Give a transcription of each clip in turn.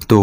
तो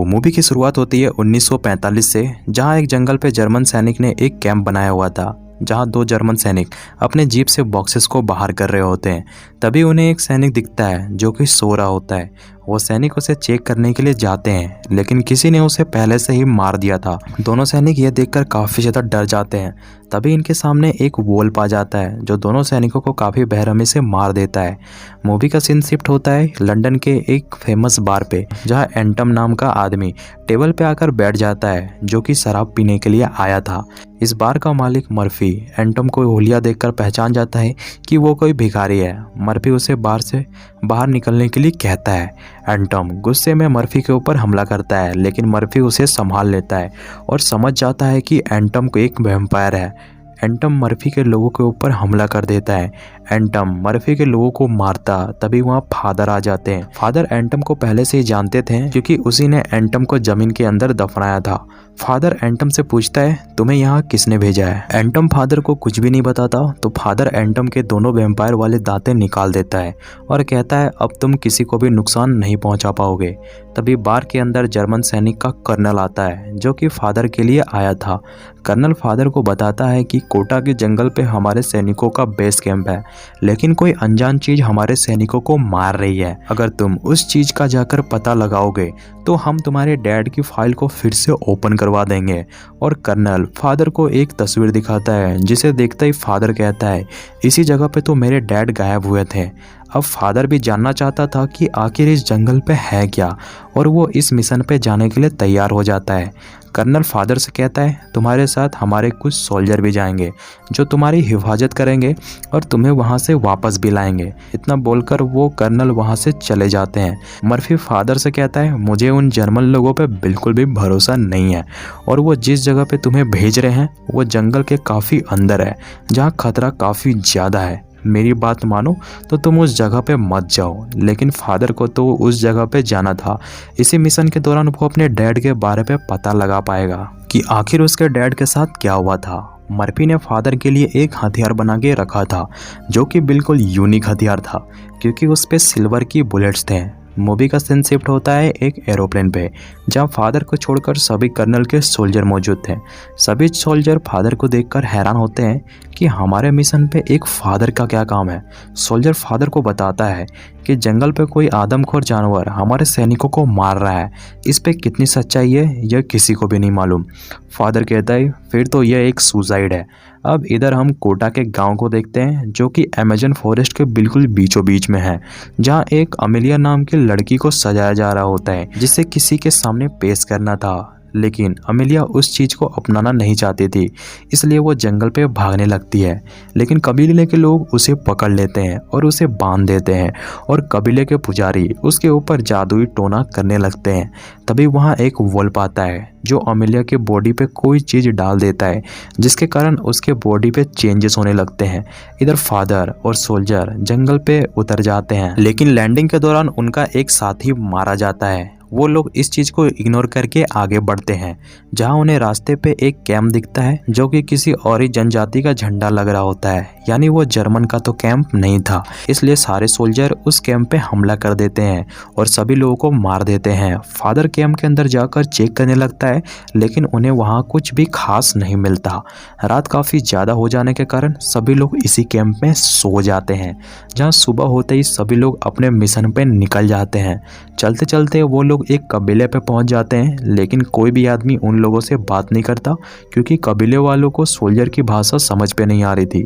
मूवी की शुरुआत होती है 1945 से, जहां एक जंगल पे जर्मन सैनिक ने एक कैंप बनाया हुआ था, जहां दो जर्मन सैनिक अपने जीप से बॉक्सेस को बाहर कर रहे होते हैं। तभी उन्हें एक सैनिक दिखता है जो कि सो रहा होता है। वो सैनिक उसे चेक करने के लिए जाते हैं, लेकिन किसी ने उसे पहले से ही मार दिया था। दोनों सैनिक यह देखकर काफ़ी ज़्यादा डर जाते हैं। तभी इनके सामने एक वोल्प आ जाता है जो दोनों सैनिकों को काफ़ी बेरहमी से मार देता है। मूवी का सीन शिफ्ट होता है लंदन के एक फेमस बार पे, जहां एंटम नाम का आदमी टेबल पे आकर बैठ जाता है, जो कि शराब पीने के लिए आया था। इस बार का मालिक मर्फी एंटम को होलिया देखकर पहचान जाता है कि वो कोई भिखारी है। मर्फी उसे बार से बाहर निकलने के लिए कहता है। एंटम गुस्से में मर्फी के ऊपर हमला करता है, लेकिन मर्फी उसे संभाल लेता है और समझ जाता है कि एंटम को एक वैम्पायर है। एंटम मर्फी के लोगों के ऊपर हमला कर देता है। एंटम मर्फी के लोगों को मारता, तभी वहाँ फादर आ जाते हैं। फादर एंटम को पहले से ही जानते थे, क्योंकि उसी ने एंटम को जमीन के अंदर दफनाया था। फादर एंटम से पूछता है, तुम्हें यहाँ किसने भेजा है? एंटम फादर को कुछ भी नहीं बताता, तो फादर एंटम के दोनों वैम्पायर वाले दांतें निकाल देता है और कहता है, अब तुम किसी को भी नुकसान नहीं पहुंचा पाओगे। तभी बार के अंदर जर्मन सैनिक का कर्नल आता है, जो कि फादर के लिए आया था। कर्नल फादर को बताता है कि कोटा के जंगल पे हमारे सैनिकों का बेस कैंप है, लेकिन कोई अनजान चीज हमारे सैनिकों को मार रही है। अगर तुम उस चीज का जाकर पता लगाओगे तो हम तुम्हारे डैड की फाइल को फिर से ओपन करवा देंगे। और कर्नल फादर को एक तस्वीर दिखाता है, जिसे देखते ही फादर कहता है, इसी जगह पे तो मेरे डैड गायब हुए थे। अब फादर भी जानना चाहता था कि आखिर इस जंगल पे है क्या, और वो इस मिशन पे जाने के लिए तैयार हो जाता है। कर्नल फादर से कहता है, तुम्हारे साथ हमारे कुछ सोल्जर भी जाएंगे जो तुम्हारी हिफाजत करेंगे और तुम्हें वहां से वापस भी लाएंगे। इतना बोलकर वो कर्नल वहां से चले जाते हैं। मर्फी फादर से कहता है, मुझे उन जर्मन लोगों पे बिल्कुल भी भरोसा नहीं है, और वो जिस जगह पे तुम्हें भेज रहे हैं वो जंगल के काफ़ी अंदर है, जहाँ खतरा काफ़ी ज़्यादा है। मेरी बात मानो तो तुम उस जगह पे मत जाओ। लेकिन फादर को तो उस जगह पे जाना था। इसी मिशन के दौरान वो अपने डैड के बारे पे पता लगा पाएगा कि आखिर उसके डैड के साथ क्या हुआ था। मर्फी ने फादर के लिए एक हथियार बना के रखा था, जो कि बिल्कुल यूनिक हथियार था, क्योंकि उस पे सिल्वर की बुलेट्स थे। मूवी का सीन शिफ्ट होता है एक एरोप्लेन पे, जहां फादर को छोड़कर सभी कर्नल के सोल्जर मौजूद थे। सभी सोल्जर फादर को देखकर हैरान होते हैं कि हमारे मिशन पे एक फादर का क्या काम है। सोल्जर फादर को बताता है कि जंगल पे कोई आदमखोर जानवर हमारे सैनिकों को मार रहा है। इस पे कितनी सच्चाई है यह किसी को भी नहीं मालूम। फादर कहता है, फिर तो यह एक सुसाइड है। अब इधर हम कोटा के गांव को देखते हैं, जो कि अमेजन फॉरेस्ट के बिल्कुल बीचों बीच में है, जहां एक अमेलिया नाम की लड़की को सजाया जा रहा होता है, जिसे किसी के सामने पेश करना था। लेकिन अमेलिया उस चीज़ को अपनाना नहीं चाहती थी, इसलिए वो जंगल पे भागने लगती है। लेकिन कबीले के लोग उसे पकड़ लेते हैं और उसे बांध देते हैं, और कबीले के पुजारी उसके ऊपर जादुई टोना करने लगते हैं। तभी वहाँ एक वोल्प आता है, जो अमेलिया के बॉडी पे कोई चीज़ डाल देता है, जिसके कारण उसके बॉडी पे चेंजेस होने लगते हैं। इधर फादर और सोल्जर जंगल पे उतर जाते हैं, लेकिन लैंडिंग के दौरान उनका एक साथी मारा जाता है। वो लोग इस चीज़ को इग्नोर करके आगे बढ़ते हैं, जहां उन्हें रास्ते पे एक कैंप दिखता है, जो कि किसी और ही जनजाति का झंडा लग रहा होता है। यानी वो जर्मन का तो कैंप नहीं था, इसलिए सारे सोल्जर उस कैंप पे हमला कर देते हैं और सभी लोगों को मार देते हैं। फादर कैंप के अंदर जाकर चेक करने लगता है, लेकिन उन्हें वहाँ कुछ भी खास नहीं मिलता। रात काफ़ी ज़्यादा हो जाने के कारण सभी लोग इसी कैंप में सो जाते हैं, जहाँ सुबह होते ही सभी लोग अपने मिशन पे निकल जाते हैं। चलते चलते वो लोग एक कबीले पे पहुंच जाते हैं, लेकिन कोई भी आदमी उन लोगों से बात नहीं करता, क्योंकि कबीले वालों को सोल्जर की भाषा समझ पे नहीं आ रही थी।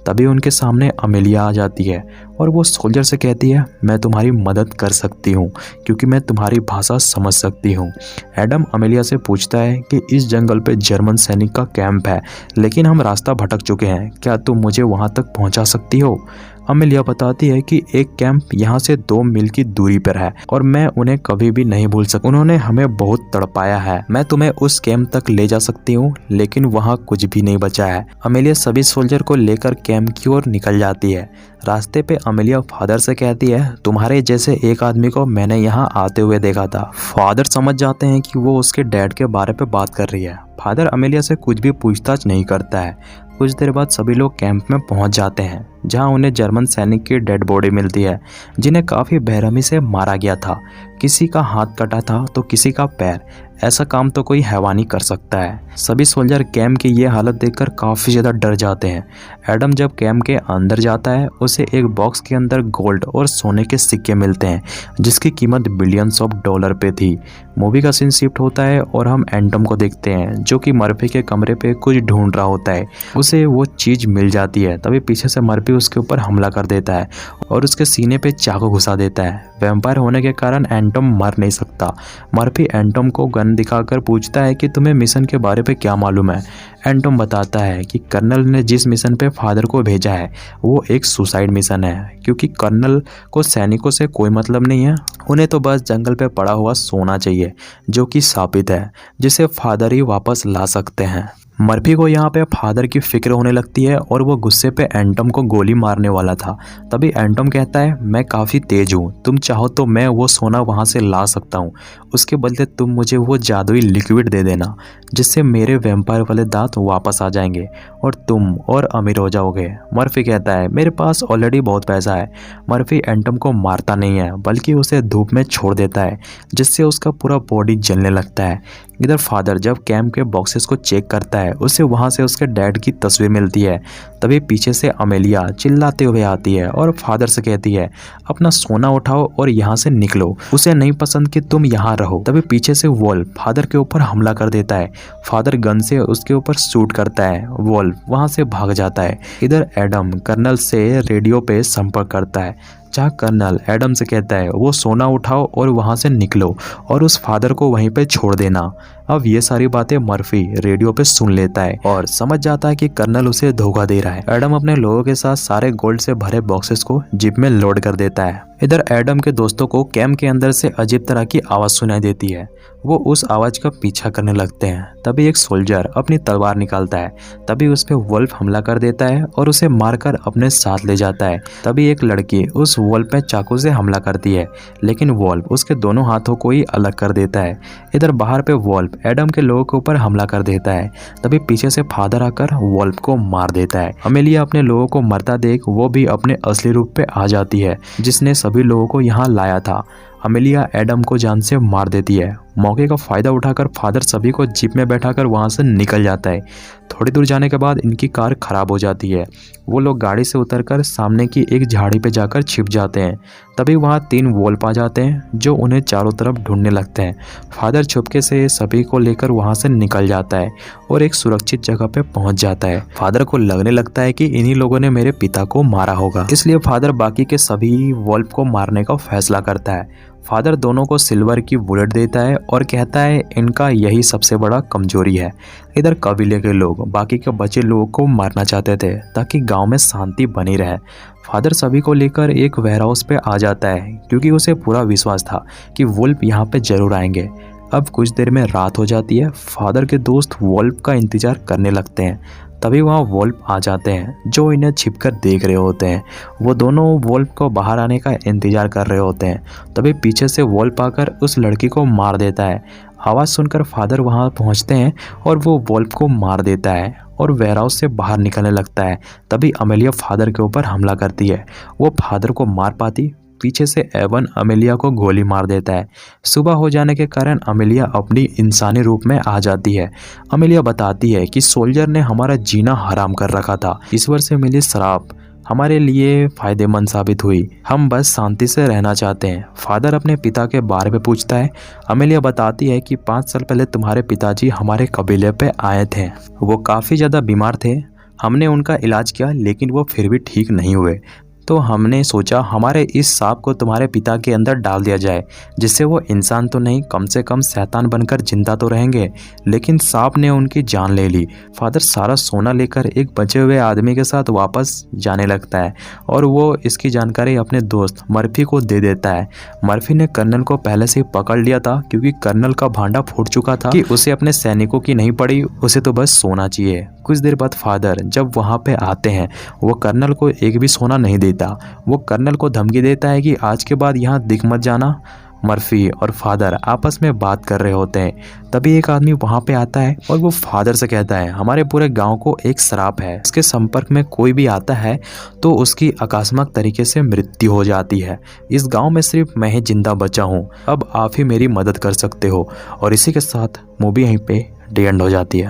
तभी उनके सामने अमेलिया आ जाती है और वो सोल्जर से कहती है, मैं तुम्हारी मदद कर सकती हूँ, क्योंकि मैं तुम्हारी भाषा समझ सकती हूँ। एडम अमेलिया से पूछता है कि इस जंगल पे जर्मन सैनिक का कैंप है, लेकिन हम रास्ता भटक चुके हैं, क्या तुम मुझे वहाँ तक पहुँचा सकती हो? अमेलिया बताती है कि एक कैंप यहाँ से 2 मील की दूरी पर है, और मैं उन्हें कभी भी नहीं भूल सकती। उन्होंने हमें बहुत तड़पाया है। मैं तुम्हें उस कैंप तक ले जा सकती हूँ, लेकिन वहाँ कुछ भी नहीं बचा है। अमेलिया सभी सोल्जर को लेकर कैंप की ओर निकल जाती है। रास्ते पे अमेलिया फादर से कहती है, तुम्हारे जैसे एक आदमी को मैंने यहाँ आते हुए देखा था। फादर समझ जाते हैं कि वो उसके डैड के बारे पे बात कर रही है। फादर अमेलिया से कुछ भी पूछताछ नहीं करता है। कुछ देर बाद सभी लोग कैंप में पहुँच जाते हैं। जहां उन्हें जर्मन सैनिक की डेड बॉडी मिलती है, जिन्हें काफ़ी बेरहमी से मारा गया था। किसी का हाथ कटा था तो किसी का पैर। ऐसा काम तो कोई हैवान ही कर सकता है। सभी सोल्जर कैंप की ये हालत देखकर काफ़ी ज़्यादा डर जाते हैं। एडम जब कैंप के अंदर जाता है, उसे एक बॉक्स के अंदर गोल्ड और सोने के सिक्के मिलते हैं, जिसकी कीमत बिलियंस ऑफ डॉलर पे थी। मूवी का सीन शिफ्ट होता है और हम एंटम को देखते हैं, जो कि मर्फी के कमरे पे कुछ ढूंढ रहा होता है। उसे वो चीज़ मिल जाती है। तभी पीछे से मर्फी उसके ऊपर हमला कर देता है और उसके सीने पे चाकू घुसा देता है। वैम्पायर होने के कारण एंटम मर नहीं सकता। मर्फी एंटम को गन दिखाकर पूछता है कि तुम्हें मिशन के बारे पे क्या मालूम है। एंटम बताता है कि कर्नल ने जिस मिशन पे फादर को भेजा है वो एक सुसाइड मिशन है, क्योंकि कर्नल को सैनिकों से कोई मतलब नहीं है। उन्हें तो बस जंगल पे पड़ा हुआ सोना चाहिए, जो कि साबित है, जिसे फादर ही वापस ला सकते हैं। मर्फी को यहाँ पे फादर की फिक्र होने लगती है और वो गुस्से पे एंटम को गोली मारने वाला था। तभी एंटम कहता है, मैं काफ़ी तेज हूँ, तुम चाहो तो मैं वो सोना वहाँ से ला सकता हूँ। उसके बदले तुम मुझे वो जादुई लिक्विड दे देना, जिससे मेरे वैम्पायर वाले दांत वापस आ जाएंगे और तुम और अमीर हो जाओगे। मर्फी कहता है, मेरे पास ऑलरेडी बहुत पैसा है। मर्फी एंटम को मारता नहीं है, बल्कि उसे धूप में छोड़ देता है, जिससे उसका पूरा बॉडी जलने लगता है। इधर फादर जब कैंप के बॉक्सेस को चेक करता है, उसे वहां से उसके डैड की तस्वीर मिलती है। तभी पीछे से अमेलिया चिल्लाते हुए आती है और फादर से कहती है, अपना सोना उठाओ और यहाँ से निकलो, उसे नहीं पसंद कि तुम यहाँ रहो। तभी पीछे से वोल्फ फादर के ऊपर हमला कर देता है। फादर गन से उसके ऊपर शूट करता है। वोल्फ वहां से भाग जाता है। इधर एडम कर्नल से रेडियो पे संपर्क करता है, जहाँ कर्नल एडम से कहता है, वो सोना उठाओ और वहाँ से निकलो और उस फादर को वहीं पे छोड़ देना। अब ये सारी बातें मर्फी रेडियो पे सुन लेता है और समझ जाता है कि कर्नल उसे धोखा दे रहा है। एडम अपने लोगों के साथ सारे गोल्ड से भरे बॉक्सेस को जीप में लोड कर देता है। इधर एडम के दोस्तों को कैंप के अंदर से अजीब तरह की आवाज़ सुनाई देती है। वो उस आवाज़ का पीछा करने लगते हैं। तभी एक सोल्जर अपनी तलवार निकालता है। तभी उस पे वोल्फ हमला कर देता है और उसे मारकर अपने साथ ले जाता है। तभी एक लड़की उस वोल्फ पे चाकू से हमला करती है, लेकिन वोल्फ उसके दोनों हाथों को ही अलग कर देता है। इधर बाहर पे वोल्फ एडम के लोगों के ऊपर हमला कर देता है। तभी पीछे से फादर आकर वोल्फ को मार देता है। अमेलिया अपने लोगों को मरता देख वो भी अपने असली रूप पे आ जाती है, जिसने सभी लोगों को यहाँ लाया था। अमेलिया एडम को जान से मार देती है। मौके का फायदा उठाकर फादर सभी को जीप में बैठाकर वहां से निकल जाता है। थोड़ी दूर जाने के बाद इनकी कार खराब हो जाती है। वो लोग गाड़ी से उतरकर सामने की एक झाड़ी पे जाकर छिप जाते हैं। तभी वहाँ 3 वोल्फ आ जाते हैं, जो उन्हें चारों तरफ ढूंढने लगते हैं। फादर चुपके से सभी को लेकर वहाँ से निकल जाता है और एक सुरक्षित जगह पे पहुँच जाता है। फादर को लगने लगता है कि इन्हीं लोगों ने मेरे पिता को मारा होगा, इसलिए फादर बाकी के सभी वोल्फ को मारने का फैसला करता है। फादर दोनों को सिल्वर की बुलेट देता है और कहता है, इनका यही सबसे बड़ा कमजोरी है। इधर कबीले के लोग बाकी के बचे लोगों को मारना चाहते थे ताकि गांव में शांति बनी रहे। फादर सभी को लेकर एक वेयरहाउस पे आ जाता है, क्योंकि उसे पूरा विश्वास था कि वोल्फ यहाँ पे जरूर आएंगे। अब कुछ देर में रात हो जाती है। फादर के दोस्त वोल्फ का इंतजार करने लगते हैं। तभी वहाँ वोल्फ आ जाते हैं, जो इन्हें छिपकर देख रहे होते हैं। वो दोनों वोल्फ को बाहर आने का इंतजार कर रहे होते हैं। तभी पीछे से वोल्फ आकर उस लड़की को मार देता है। आवाज़ सुनकर फादर वहाँ पहुँचते हैं और वो वोल्फ को मार देता है और वेयरहाउस से बाहर निकलने लगता है। तभी अमेलिया फादर के ऊपर हमला करती है। वो फादर को मार पाती, पीछे से एवन अमेलिया को गोली मार देता है। सुबह हो जाने के कारण अमेलिया अपनी इंसानी रूप में आ जाती है। अमेलिया बताती है कि सोल्जर ने हमारा जीना हराम कर रखा था। ईश्वर से मिली शराब हमारे लिए फायदेमंद साबित हुई। हम बस शांति से रहना चाहते हैं। फादर अपने पिता के बारे में पूछता है। अमेलिया बताती है कि 5 साल पहले तुम्हारे पिताजी हमारे कबीले पे आए थे। वो काफ़ी ज़्यादा बीमार थे। हमने उनका इलाज किया, लेकिन वो फिर भी ठीक नहीं हुए। तो हमने सोचा हमारे इस सांप को तुम्हारे पिता के अंदर डाल दिया जाए, जिससे वो इंसान तो नहीं, कम से कम शैतान बनकर जिंदा तो रहेंगे। लेकिन सांप ने उनकी जान ले ली। फादर सारा सोना लेकर एक बचे हुए आदमी के साथ वापस जाने लगता है और वो इसकी जानकारी अपने दोस्त मर्फी को दे देता है। मर्फी ने कर्नल को पहले से पकड़ लिया था, क्योंकि कर्नल का भांडा फूट चुका था कि उसे अपने सैनिकों की नहीं पड़ी, उसे तो बस सोना चाहिए। कुछ देर बाद फादर जब वहाँ पे आते हैं, वो कर्नल को एक भी सोना नहीं देता। वो कर्नल को धमकी देता है कि आज के बाद यहाँ दिख मत जाना। मर्फी और फादर आपस में बात कर रहे होते हैं। तभी एक आदमी वहां पे आता है और वो फादर से कहता है, हमारे पूरे गांव को एक श्राप है, इसके संपर्क में कोई भी आता है तो उसकी आकस्मिक तरीके से मृत्यु हो जाती है। इस गांव में सिर्फ मैं ही जिंदा बचा हूँ, अब आप ही मेरी मदद कर सकते हो। और इसी के साथ मूवी यहीं पे डी एंड हो जाती है।